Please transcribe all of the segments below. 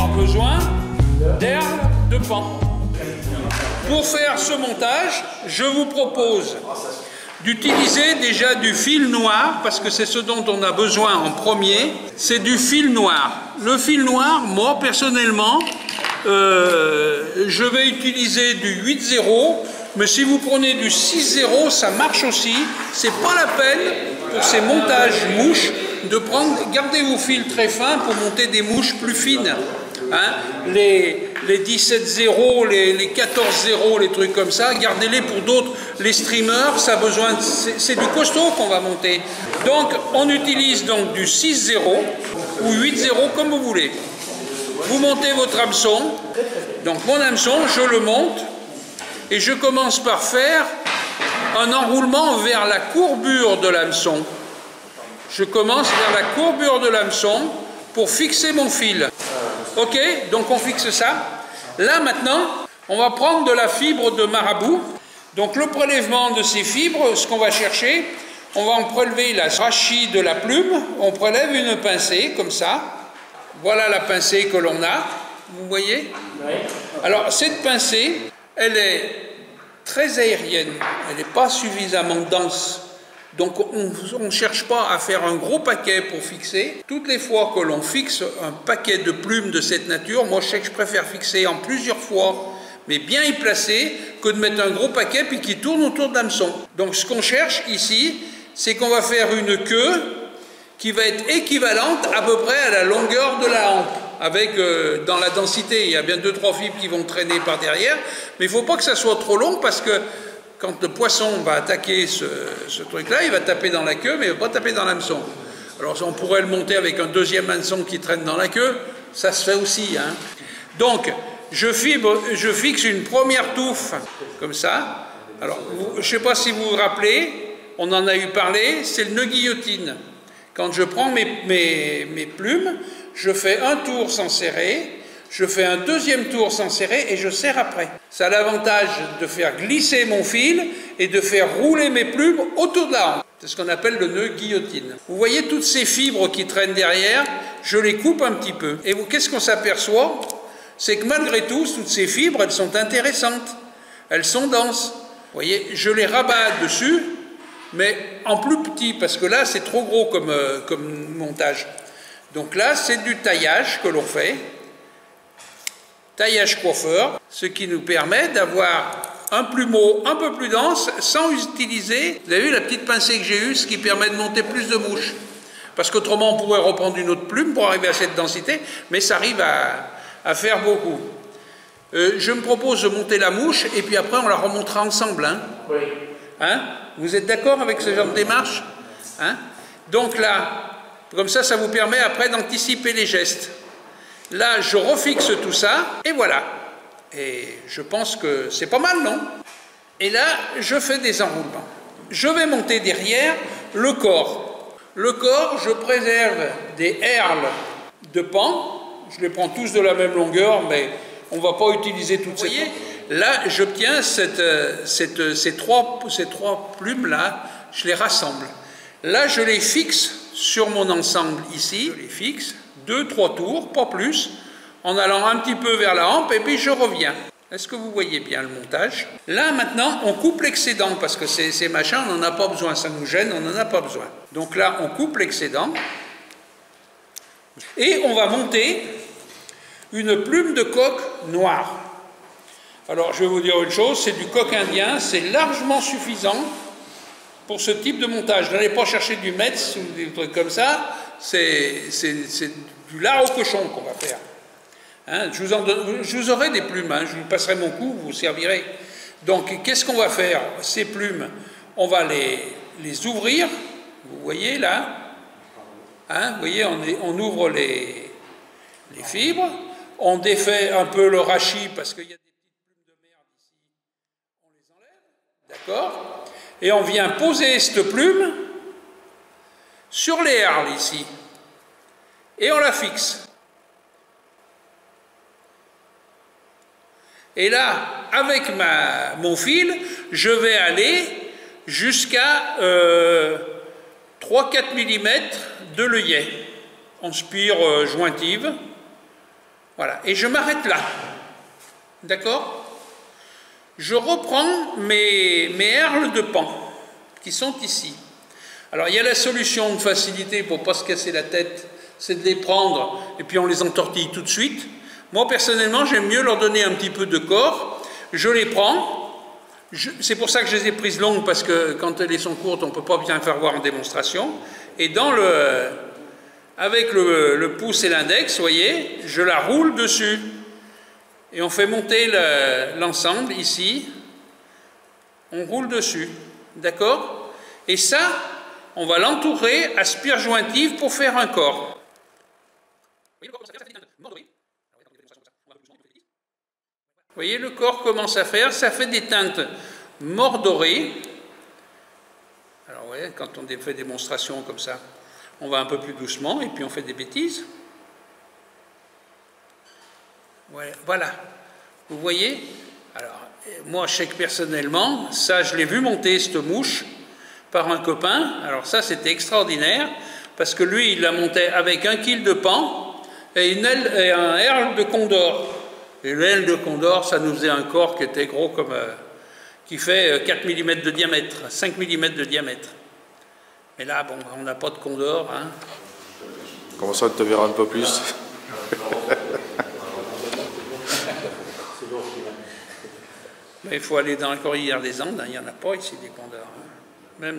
besoin d'air de pan. Pour faire ce montage, je vous propose d'utiliser déjà du fil noir, parce que c'est ce dont on a besoin en premier, c'est du fil noir. Le fil noir, moi personnellement, je vais utiliser du 8-0, mais si vous prenez du 6-0, ça marche aussi. C'est pas la peine pour ces montages mouches de prendre, gardez vos fils très fins pour monter des mouches plus fines. Hein, les 17-0, les 14-0, les trucs comme ça, gardez-les pour d'autres. Les streamers, ça a besoin, c'est du costaud qu'on va monter. Donc, on utilise donc du 6-0 ou 8-0 comme vous voulez. Vous montez votre hameçon. Donc, mon hameçon, je le monte et je commence par faire un enroulement vers la courbure de l'hameçon. Je commence vers la courbure de l'hameçon pour fixer mon fil. Ok, donc on fixe ça. Là maintenant, on va prendre de la fibre de marabout. Donc le prélèvement de ces fibres, ce qu'on va chercher, on va en prélever la rachis de la plume. On prélève une pincée comme ça. Voilà la pincée que l'on a. Vous voyez? Alors cette pincée, elle est très aérienne. Elle n'est pas suffisamment dense. Donc on ne cherche pas à faire un gros paquet pour fixer. Toutes les fois que l'on fixe un paquet de plumes de cette nature, moi je sais que je préfère fixer en plusieurs fois, mais bien y placer, que de mettre un gros paquet puis qui tourne autour de l'hameçon. Donc ce qu'on cherche ici, c'est qu'on va faire une queue qui va être équivalente à peu près à la longueur de la hampe. Avec, dans la densité, il y a bien 2-3 fibres qui vont traîner par derrière, mais il ne faut pas que ça soit trop long parce que quand le poisson va attaquer ce truc-là, il va taper dans la queue, mais il ne va pas taper dans l'hameçon. Alors on pourrait le monter avec un deuxième hameçon qui traîne dans la queue, ça se fait aussi. Hein. Donc, je fixe une première touffe, comme ça. Alors, je ne sais pas si vous vous rappelez, on en a eu parlé, c'est le nœud guillotine. Quand je prends mes plumes, je fais un tour sans serrer, je fais un deuxième tour sans serrer et je serre après. Ça a l'avantage de faire glisser mon fil et de faire rouler mes plumes autour de la hampe. C'est ce qu'on appelle le nœud guillotine. Vous voyez toutes ces fibres qui traînent derrière, je les coupe un petit peu. Et qu'est-ce qu'on s'aperçoit? C'est que malgré tout, toutes ces fibres, elles sont intéressantes. Elles sont denses. Vous voyez, je les rabats dessus, mais en plus petit, parce que là, c'est trop gros comme montage. Donc là, c'est du taillage que l'on fait. Taillage coiffeur, ce qui nous permet d'avoir un plumeau un peu plus dense sans utiliser, vous avez vu la petite pincée que j'ai eue, ce qui permet de monter plus de mouches. Parce qu'autrement on pourrait reprendre une autre plume pour arriver à cette densité, mais ça arrive à faire beaucoup. Je me propose de monter la mouche et puis après on la remontera ensemble. Hein. Oui. Hein? Vous êtes d'accord avec ce genre de démarche? Hein? Donc là, comme ça vous permet après d'anticiper les gestes. Là, je refixe tout ça, et voilà. Et je pense que c'est pas mal, non? Et là, je fais des enroulements. Je vais monter derrière le corps. Le corps, je préserve des herles de pan. Je les prends tous de la même longueur, mais on ne va pas utiliser toutes ces... Vous voyez, là, j'obtiens ces trois plumes-là, je les rassemble. Là, je les fixe sur mon ensemble ici. Je les fixe. 2-3 tours, pas plus, en allant un petit peu vers la hampe, et puis je reviens. Est-ce que vous voyez bien le montage? Là, maintenant, on coupe l'excédent, parce que ces machins, on n'en a pas besoin, ça nous gêne, on n'en a pas besoin. Donc là, on coupe l'excédent, et on va monter une plume de coq noire. Alors, je vais vous dire une chose, c'est du coq indien, c'est largement suffisant pour ce type de montage. N'allez pas chercher du Metz ou des trucs comme ça, c'est du lard au cochon qu'on va faire. Hein, je vous aurai des plumes, hein, je vous passerai mon coup, vous servirez. Donc, qu'est-ce qu'on va faire? Ces plumes, on va les ouvrir, vous voyez là, hein, vous voyez, on ouvre les fibres, on défait un peu le rachis parce qu'il y a des petites plumes de merde ici, on les enlève, d'accord? Et on vient poser cette plume sur les herles ici. Et on la fixe. Et là, avec mon fil, je vais aller jusqu'à 3-4 mm de l'œillet en spire jointive. Voilà, et je m'arrête là. D'accord? Je reprends mes herles de pan qui sont ici. Alors il y a la solution de facilité pour ne pas se casser la tête, c'est de les prendre et puis on les entortille tout de suite. Moi personnellement j'aime mieux leur donner un petit peu de corps. Je les prends, c'est pour ça que je les ai prises longues parce que quand elles sont courtes on ne peut pas bien faire voir en démonstration. Et avec le pouce et l'index, vous voyez, je la roule dessus. Et on fait monter l'ensemble ici, on roule dessus, d'accord? Et ça, on va l'entourer à spire jointive pour faire un corps. Vous voyez, le corps commence à faire, ça fait des teintes mordorées. Alors, vous voyez, quand on fait des démonstrations comme ça, on va un peu plus doucement et puis on fait des bêtises. Voilà, vous voyez? Alors, moi, je sais que personnellement, ça, je l'ai vu monter, cette mouche, par un copain. Alors ça, c'était extraordinaire, parce que lui, il la montait avec 1 kg de pan et un herle de condor. Et l'aile de condor, ça nous faisait un corps qui était gros comme... qui fait 4 mm de diamètre, 5 mm de diamètre. Mais là, bon, on n'a pas de condor, hein. Comment ça, tu te verras un peu plus? Mais il faut aller dans la cordillère des Andes, hein, il n'y en a pas ici des condors. Hein.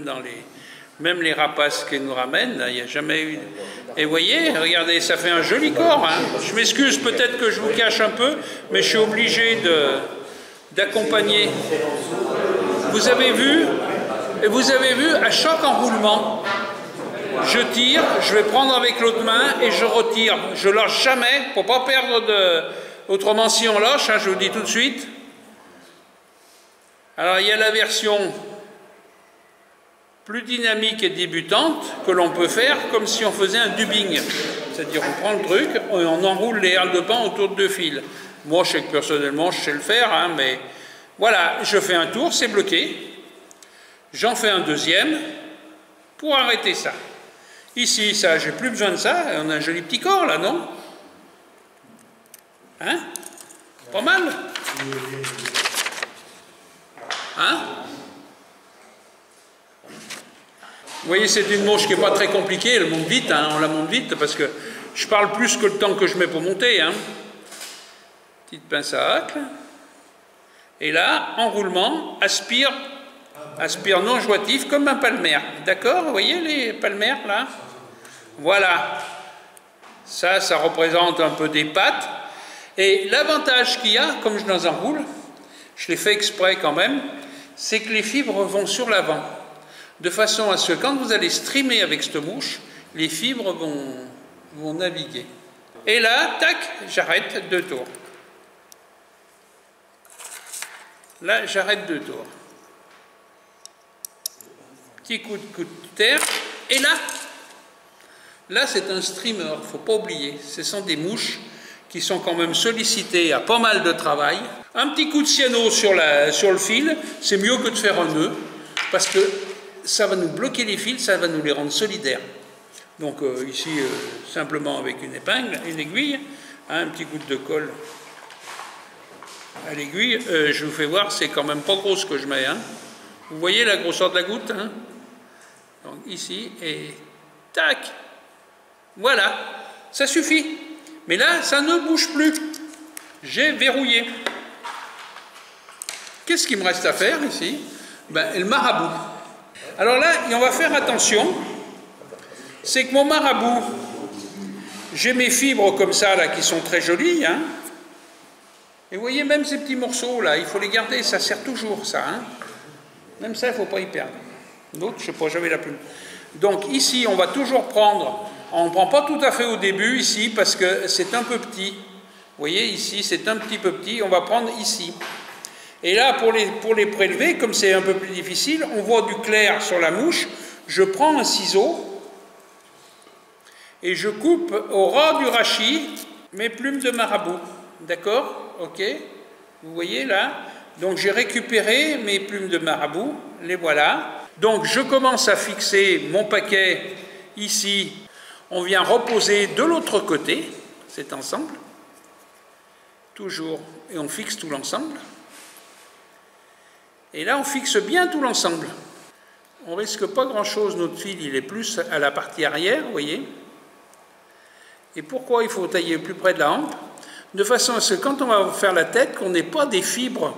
Même les rapaces qui nous ramènent, il n'y a jamais eu... Et vous voyez, regardez, ça fait un joli corps. Hein. Je m'excuse, peut-être que je vous cache un peu, mais je suis obligé d'accompagner. Vous avez vu, à chaque enroulement, je tire, je vais prendre avec l'autre main et je retire. Je ne lâche jamais, pour ne pas perdre de... Autrement, si on lâche, hein, je vous dis tout de suite. Alors, il y a la version plus dynamique et débutante que l'on peut faire comme si on faisait un dubbing. C'est-à-dire, on prend le truc et on enroule les herles de pan autour de 2 fils. Moi, je sais que personnellement, je sais le faire, hein, mais voilà, je fais un tour, c'est bloqué. J'en fais un deuxième pour arrêter ça. Ici, ça, j'ai plus besoin de ça. On a un joli petit corps, là, non? Hein? Pas mal? Hein? Vous voyez, c'est une mouche qui n'est pas très compliquée, elle monte vite, hein, on la monte vite parce que je parle plus que le temps que je mets pour monter. Hein. Petite pince à hacle. Et là, enroulement, aspire non jointif comme un palmaire. D'accord? Vous voyez les palmaires là? Voilà. Ça représente un peu des pattes. Et l'avantage qu'il y a, comme je les enroule, je l'ai fait exprès quand même, c'est que les fibres vont sur l'avant. De façon à ce que quand vous allez streamer avec cette mouche, les fibres vont naviguer. Et là, tac, j'arrête 2 tours. Là, j'arrête 2 tours. Petit coup de terre. Et là c'est un streamer, il ne faut pas oublier. Ce sont des mouches qui sont quand même sollicitées à pas mal de travail. Un petit coup de cyano sur le fil, c'est mieux que de faire un nœud, parce que ça va nous bloquer les fils, ça va nous les rendre solidaires. Donc ici, simplement avec une épingle, une aiguille, hein, un petit coup de colle à l'aiguille. Je vous fais voir, c'est quand même pas gros ce que je mets. Hein. Vous voyez la grosseur de la goutte, hein. Donc ici, et tac, voilà, ça suffit. Mais là, ça ne bouge plus. J'ai verrouillé. Qu'est-ce qu'il me reste à faire ici? Ben, le marabout. Alors là, on va faire attention. C'est que mon marabout, j'ai mes fibres comme ça, là, qui sont très jolies. Hein. Et vous voyez, même ces petits morceaux, là, il faut les garder. Ça sert toujours, ça. Hein. Même ça, il ne faut pas y perdre. L'autre, je ne sais pas, j'avais la plume. Donc ici, on va toujours prendre... On ne prend pas tout à fait au début, ici, parce que c'est un peu petit. Vous voyez, ici, c'est un petit peu petit. On va prendre ici. Et là, pour les prélever, comme c'est un peu plus difficile, on voit du clair sur la mouche. Je prends un ciseau et je coupe au ras du rachis mes plumes de marabout. D'accord? Ok? Vous voyez là? Donc j'ai récupéré mes plumes de marabout. Les voilà. Donc je commence à fixer mon paquet ici. On vient reposer de l'autre côté cet ensemble. toujours, et on fixe tout l'ensemble. Et là, on fixe bien tout l'ensemble. On risque pas grand-chose, notre fil, il est plus à la partie arrière, vous voyez. Et pourquoi il faut tailler plus près de la hampe? De façon à ce que quand on va faire la tête, qu'on n'ait pas des fibres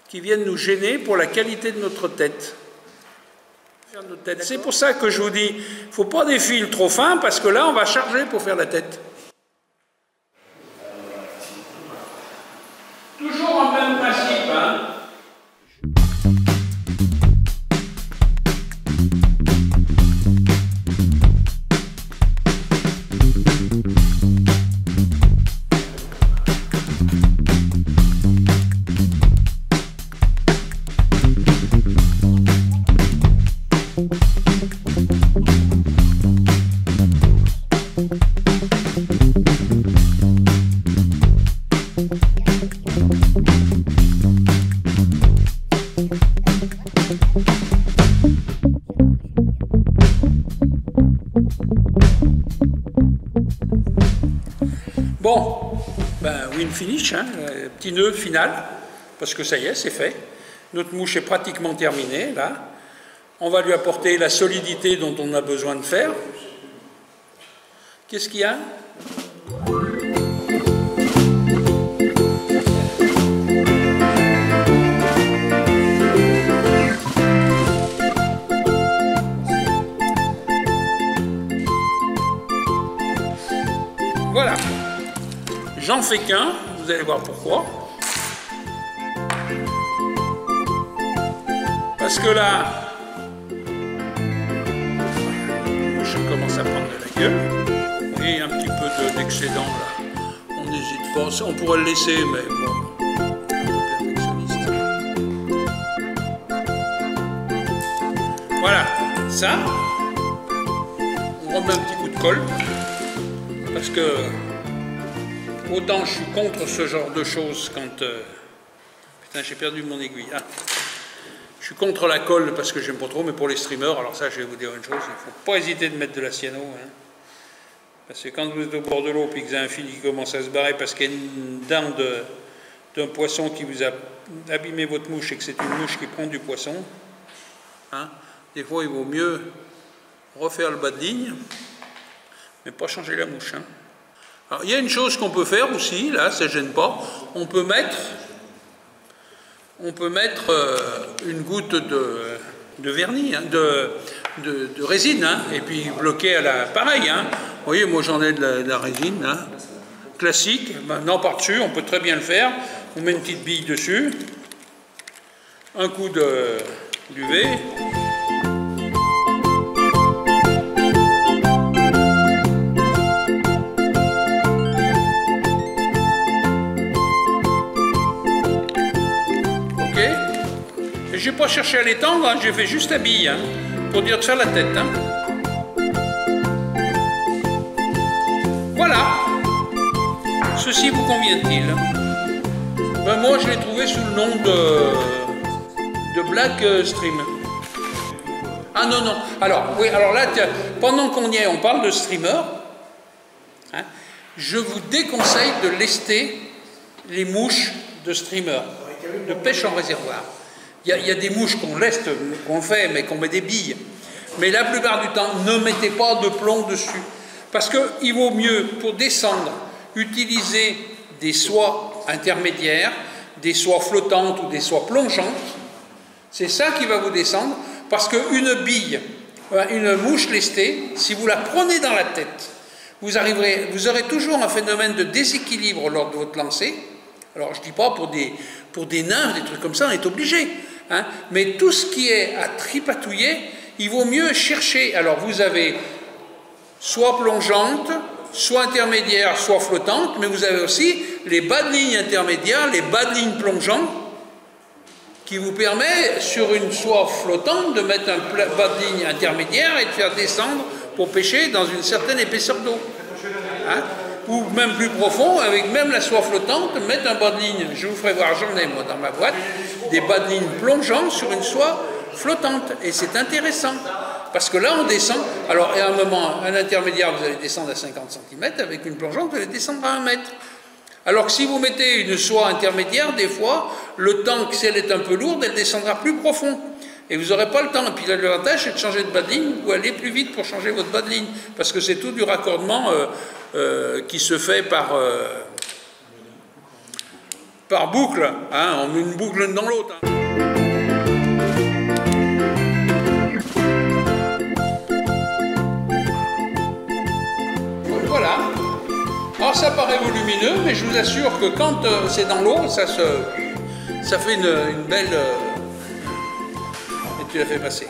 qui viennent nous gêner pour la qualité de notre tête. C'est pour ça que je vous dis, il ne faut pas des fils trop fins, parce que là, on va charger pour faire la tête. Toujours en même principe, hein. Bon, ben win finish, hein, petit nœud final, parce que ça y est, c'est fait. Notre mouche est pratiquement terminée, là. On va lui apporter la solidité dont on a besoin de faire. Qu'est-ce qu'il y a ? Voilà. J'en fais qu'un, vous allez voir pourquoi. Parce que là, je commence à prendre de la gueule. Et un petit peu d'excédent là. On n'hésite pas, on pourrait le laisser, mais bon, un peu perfectionniste. Voilà, ça. On remet un petit coup de colle. Parce que autant je suis contre ce genre de choses quand... Putain, j'ai perdu mon aiguille. Ah. Je suis contre la colle parce que j'aime pas trop, mais pour les streamers, alors ça, je vais vous dire une chose, il ne faut pas hésiter de mettre de la cyano. Hein. Parce que quand vous êtes au bord de l'eau et que vous avez un fil qui commence à se barrer parce qu'il y a une dent d'un poisson qui vous a abîmé votre mouche et que c'est une mouche qui prend du poisson, hein, des fois, il vaut mieux refaire le bas de ligne, mais pas changer la mouche. Hein. Alors, il y a une chose qu'on peut faire aussi, là, ça ne gêne pas, on peut mettre une goutte de vernis, hein, de résine, hein, et puis bloquer à la... Pareil, hein. Vous voyez, moi j'en ai de la résine, hein, classique. Maintenant, par-dessus, on peut très bien le faire. On met une petite bille dessus, un coup d'UV. Je n'ai pas cherché à l'étendre, hein, j'ai fait juste la bille, hein, pour dire de faire la tête. Hein. Voilà. Ceci vous convient-il? Ben, moi, je l'ai trouvé sous le nom de Black Stream. Ah non, non. Alors, oui, alors là, pendant qu'on y est, on parle de streamer. Hein, je vous déconseille de lester les mouches de streamer, de pêche en réservoir. Il y a des mouches qu'on leste, qu'on fait, mais qu'on met des billes. Mais la plupart du temps, ne mettez pas de plomb dessus. Parce qu'il vaut mieux, pour descendre, utiliser des soies intermédiaires, des soies flottantes ou des soies plongeantes. C'est ça qui va vous descendre. Parce qu'une bille, une mouche lestée, si vous la prenez dans la tête, vous aurez toujours un phénomène de déséquilibre lors de votre lancer. Alors, je ne dis pas pour des nymphes, des trucs comme ça, on est obligé. Hein, mais tout ce qui est à tripatouiller, il vaut mieux chercher. Alors, vous avez soit plongeante, soit intermédiaire, soit flottante, mais vous avez aussi les bas de ligne intermédiaires, les bas de ligne plongeants, qui vous permet, sur une soie flottante, de mettre un bas de ligne intermédiaire et de faire descendre pour pêcher dans une certaine épaisseur d'eau. Hein, ou même plus profond, avec même la soie flottante, mettre un bas de ligne. Je vous ferai voir, j'en ai moi dans ma boîte, des bas de ligne plongeants sur une soie flottante. Et c'est intéressant, parce que là on descend, alors à un moment, un intermédiaire, vous allez descendre à 50 cm, avec une plongeante, vous allez descendre à 1 mètre. Alors que si vous mettez une soie intermédiaire, des fois, le temps que si elle est un peu lourde, elle descendra plus profond. Et vous n'aurez pas le temps. Et puis l'avantage, c'est de changer de bas de ligne ou aller plus vite pour changer votre bas de ligne. Parce que c'est tout du raccordement qui se fait par boucle. Hein, on met une boucle l'une dans l'autre. Hein. Voilà. Alors ça paraît volumineux, mais je vous assure que quand c'est dans l'eau, ça fait une belle... Et tu l'as fait passer.